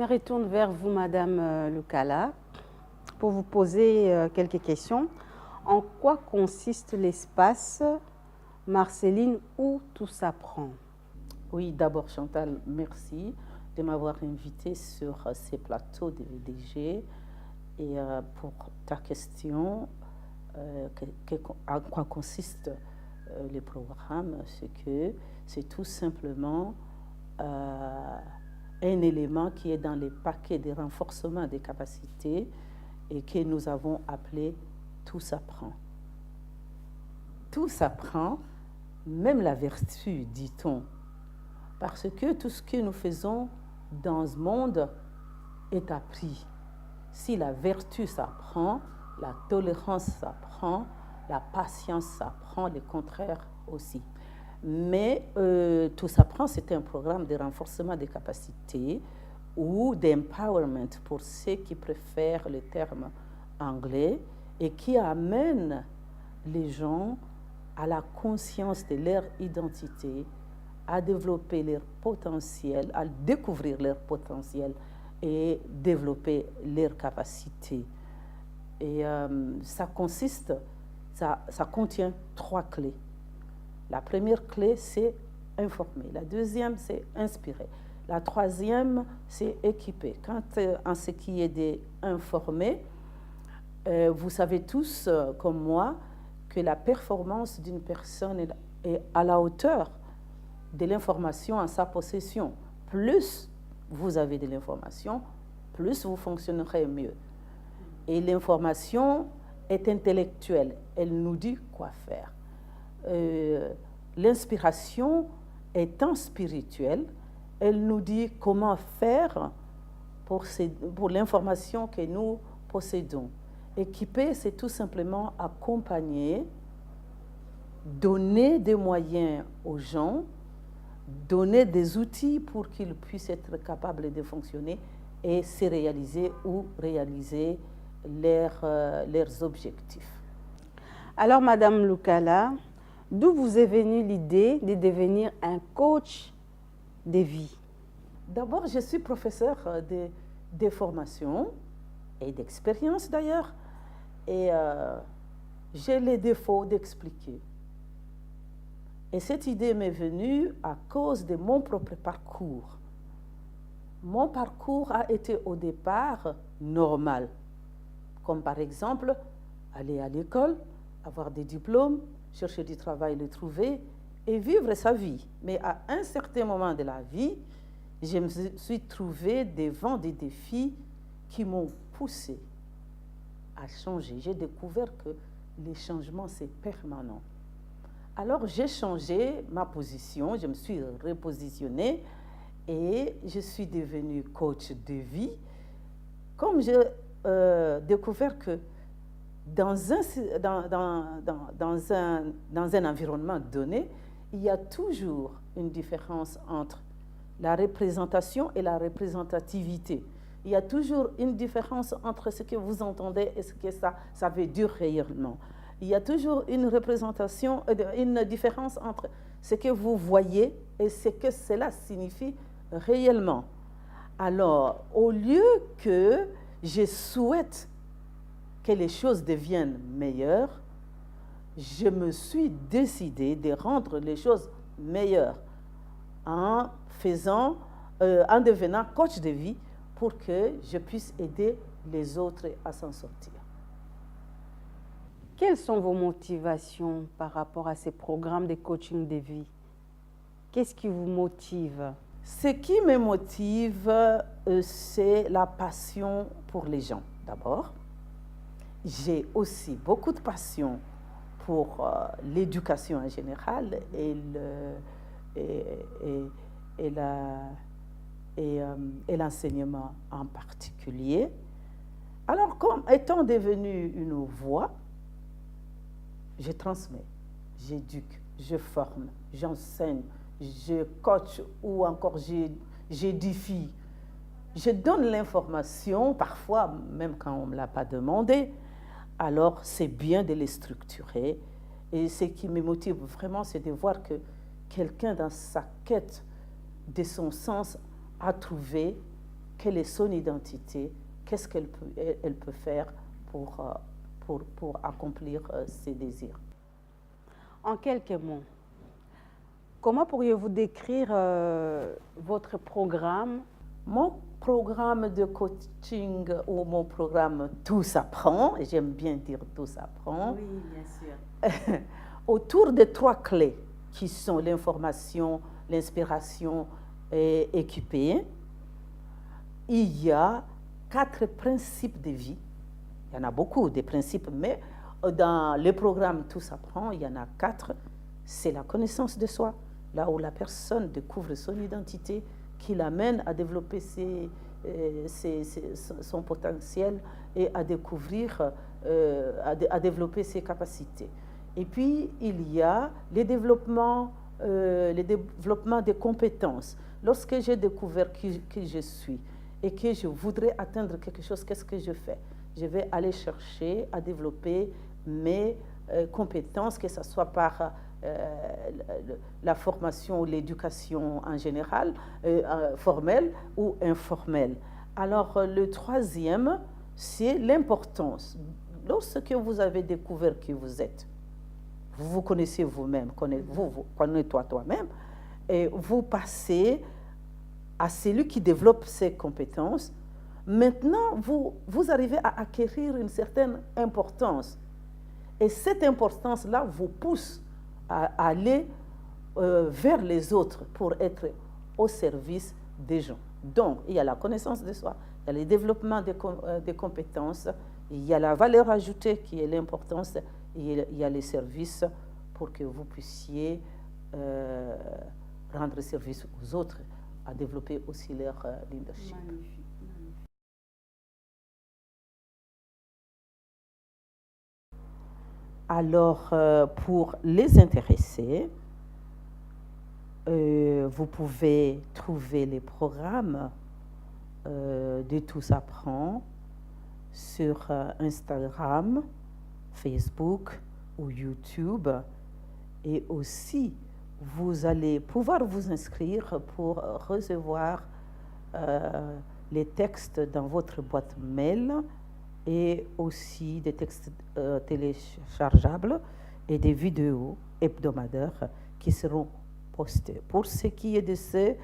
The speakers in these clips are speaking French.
me retourne vers vous, Madame Lukala, pour vous poser quelques questions. En quoi consiste l'espace Marceline où tout s'apprend? Oui, d'abord Chantal, merci de m'avoir invité sur ces plateaux de VDG. Et pour ta question, en quoi consiste le programme, c'est tout simplement un élément qui est dans les paquets de renforcement des capacités et que nous avons appelé Tout s'apprend. Tout s'apprend, même la vertu, dit-on, parce que tout ce que nous faisons dans ce monde est appris. Si la vertu s'apprend, la tolérance s'apprend, la patience s'apprend, le contraire aussi. Mais Tout s'apprend, c'est un programme de renforcement des capacités ou d'empowerment pour ceux qui préfèrent le terme anglais et qui amène les gens à la conscience de leur identité, à développer leur potentiel, à découvrir leur potentiel et développer leurs capacités. Et ça contient 3 clés. La première clé, c'est informer. La deuxième, c'est inspirer. La troisième, c'est équiper. Quant à ce qui est d'informer, vous savez tous, comme moi, que la performance d'une personne est à la hauteur de l'information en sa possession. Plus vous avez de l'information, plus vous fonctionnerez mieux. Et l'information est intellectuelle, elle nous dit quoi faire. L'inspiration étant spirituelle, elle nous dit comment faire pour l'information que nous possédons. Équiper, c'est tout simplement accompagner, donner des moyens aux gens, donner des outils pour qu'ils puissent être capables de fonctionner et se réaliser ou réaliser leurs objectifs. Alors, Madame Lukala, d'où vous est venue l'idée de devenir un coach de vie? D'abord, je suis professeur de formation et d'expérience d'ailleurs, et j'ai les défauts d'expliquer. Et cette idée m'est venue à cause de mon propre parcours. Mon parcours a été au départ normal, comme par exemple aller à l'école, avoir des diplômes, chercher du travail, le trouver et vivre sa vie. Mais à un certain moment de la vie, je me suis trouvée devant des défis qui m'ont poussée à changer. J'ai découvert que les changements, c'est permanent. Alors j'ai changé ma position, je me suis repositionnée et je suis devenue coach de vie. Comme j'ai découvert que dans un environnement donné, il y a toujours une différence entre la représentation et la représentativité. Il y a toujours une différence entre ce que vous entendez et ce que ça veut dire réellement. Il y a toujours une différence entre ce que vous voyez et ce que cela signifie réellement. Alors, au lieu que je souhaite que les choses deviennent meilleures, je me suis décidée de rendre les choses meilleures en devenant coach de vie pour que je puisse aider les autres à s'en sortir. Quelles sont vos motivations par rapport à ces programmes de coaching de vie? Qu'est-ce qui vous motive? Ce qui me motive, c'est la passion pour les gens, d'abord. J'ai aussi beaucoup de passion pour l'éducation en général et l'enseignement en particulier. Alors, comme étant devenue une voix, je transmets, j'éduque, je forme, j'enseigne, je coach ou encore j'édifie. Je donne l'information, parfois même quand on ne me l'a pas demandé. Alors c'est bien de les structurer. Et ce qui me motive vraiment, c'est de voir que quelqu'un dans sa quête de son sens a trouvé quelle est son identité, qu'est-ce qu'elle peut faire pour accomplir ses désirs. En quelques mots, comment pourriez-vous décrire votre programme? Mon programme de coaching ou mon programme Tout s'apprend, et j'aime bien dire Tout s'apprend, Oui, bien sûr. autour des 3 clés qui sont l'information, l'inspiration et équiper, il y a 4 principes de vie. Il y en a beaucoup de principes, mais dans le programme Tout s'apprend, il y en a 4. C'est la connaissance de soi, là où la personne découvre son identité, qui l'amène à développer son potentiel et à découvrir, à développer ses capacités. Et puis, il y a le développement des compétences. Lorsque j'ai découvert qui je suis et que je voudrais atteindre quelque chose, qu'est-ce que je fais? Je vais aller chercher à développer mes compétences, que ce soit par la formation ou l'éducation en général, formelle ou informelle. Alors, le 3e, c'est l'importance. Lorsque vous avez découvert qui vous êtes, vous vous connaissez vous-même, connais-toi toi-même, et vous passez à celui qui développe ses compétences. Maintenant, vous arrivez à acquérir une certaine importance. Et cette importance-là vous pousse à aller vers les autres pour être au service des gens. Donc, il y a la connaissance de soi, il y a le développement des compétences, il y a la valeur ajoutée qui est l'importance, et il y a les services pour que vous puissiez rendre service aux autres, à développer aussi leur leadership. Magnifique. Alors, pour les intéressés, vous pouvez trouver les programmes de Tout s'apprend sur Instagram, Facebook ou YouTube. Et aussi, vous allez pouvoir vous inscrire pour recevoir les textes dans votre boîte mail et aussi des textes téléchargeables et des vidéos hebdomadaires qui seront postés. Pour ce qui est de ceux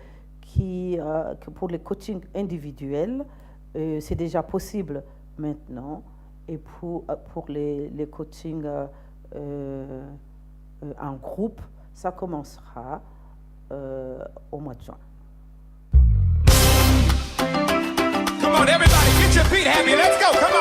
pour les coachings individuels, c'est déjà possible maintenant. Et pour les coachings en groupe, ça commencera au mois de juin. Come on, everybody, get your feet happy. Let's go. Come on.